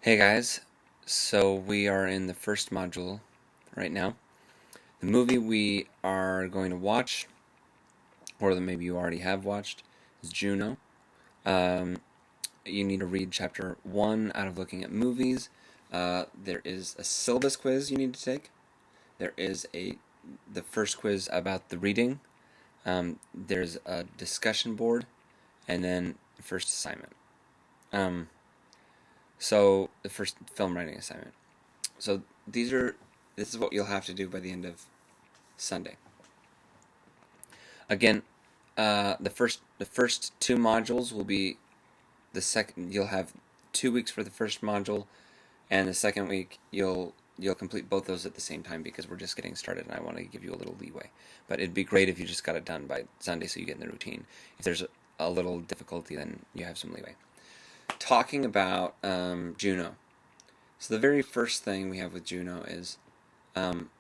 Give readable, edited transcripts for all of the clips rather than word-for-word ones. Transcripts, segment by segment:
Hey guys, so we are in the first module right now. The movie we are going to watch, or that maybe you already have watched, is Juno. Um, you need to read chapter 1 out of looking at movies. There is a syllabus quiz you need to take. There is the first quiz about the reading. There's a discussion board, and then the first assignment. So the first film writing assignment. So this is what you'll have to do by the end of Sunday. Again, the first two modules will be the second. You'll have 2 weeks for the first module, and the second week you'll complete both those at the same time because we're just getting started, and I want to give you a little leeway. But it'd be great if you just got it done by Sunday so you get in the routine. If there's a little difficulty, then you have some leeway. Talking about Juno. So the very first thing we have with Juno is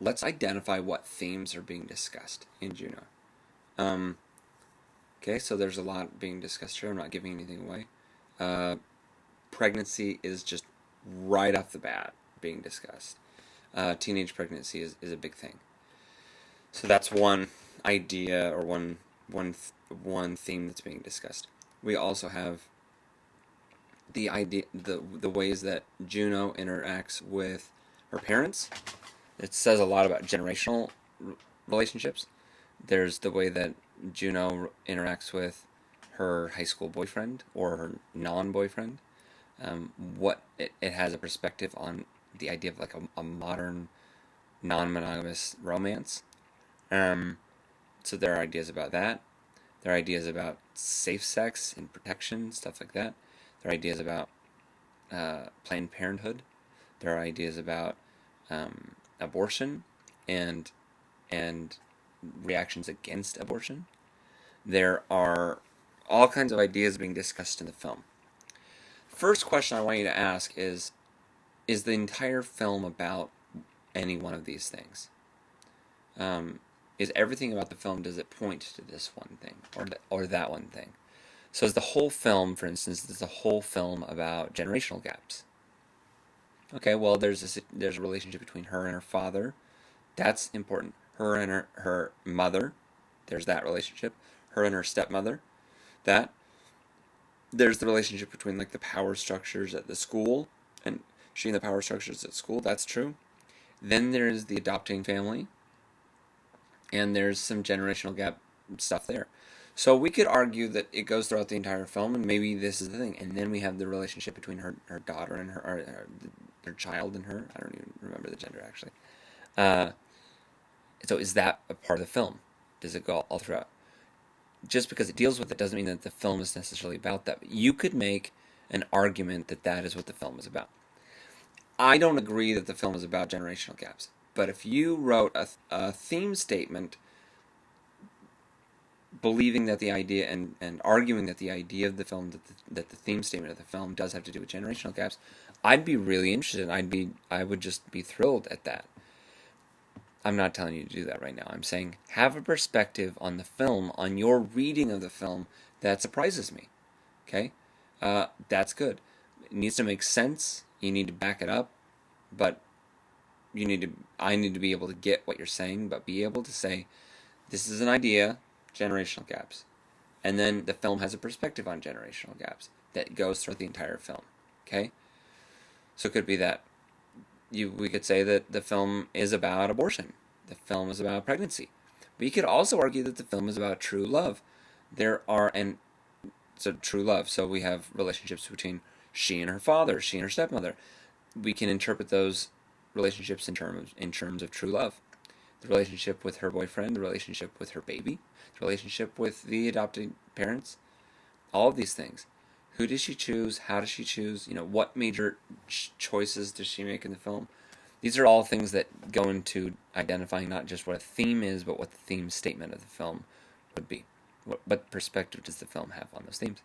let's identify what themes are being discussed in Juno. Okay, so there's a lot being discussed here. I'm not giving anything away. Pregnancy is just right off the bat being discussed. Teenage pregnancy is a big thing. So that's one idea or one theme that's being discussed. We also have the idea, the ways that Juno interacts with her parents. It says a lot about generational relationships. There's the way that Juno interacts with her high school boyfriend or her non-boyfriend. What it has a perspective on the idea of like a modern non-monogamous romance. So there are ideas about that. There are ideas about safe sex and protection, stuff like that. There are ideas about Planned Parenthood. There are ideas about abortion and reactions against abortion. There are all kinds of ideas being discussed in the film. First question I want you to ask is the entire film about any one of these things? Is everything about the film, does it point to this one thing or that one thing? So is the whole film, for instance, is the whole film about generational gaps? Okay, well, there's a relationship between her and her father. That's important. Her and her mother, there's that relationship. Her and her stepmother, that. There's the relationship between like the power structures at the school and she and the power structures at school. That's true. Then there's the adopting family, and there's some generational gap stuff there. So we could argue that it goes throughout the entire film, and maybe this is the thing. And then we have the relationship between her daughter and her child and her. I don't even remember the gender actually. So is that a part of the film? Does it go all throughout? Just because it deals with it doesn't mean that the film is necessarily about that. But you could make an argument that that is what the film is about. I don't agree that the film is about generational gaps. But if you wrote a theme statement believing that the idea and arguing that the idea of the film, that the theme statement of the film does have to do with generational gaps, I'd be really interested. I would just be thrilled at that. I'm not telling you to do that right now. I'm saying have a perspective on the film, on your reading of the film that surprises me. Okay? That's good. It needs to make sense. You need to back it up, but I need to be able to get what you're saying, but be able to say, this is an idea, generational gaps. And then the film has a perspective on generational gaps that goes through the entire film. Okay? So it could be that we could say that the film is about abortion. The film is about pregnancy. But you could also argue that the film is about true love. True love. So we have relationships between she and her father, she and her stepmother. We can interpret those relationships in terms of true love. The relationship with her boyfriend, the relationship with her baby, the relationship with the adopted parents, all of these things. Who does she choose? How does she choose? What major choices does she make in the film? These are all things that go into identifying not just what a theme is, but what the theme statement of the film would be. What perspective does the film have on those themes?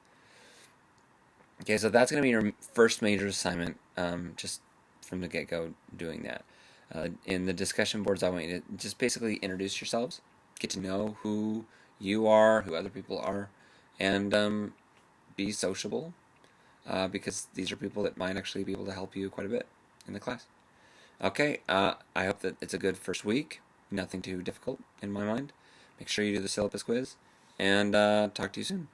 Okay, so that's going to be your first major assignment, just from the get-go doing that. In the discussion boards, I want you to just basically introduce yourselves, get to know who you are, who other people are, and be sociable. because these are people that might actually be able to help you quite a bit in the class. Okay, I hope that it's a good first week. Nothing too difficult in my mind. Make sure you do the syllabus quiz, and talk to you soon.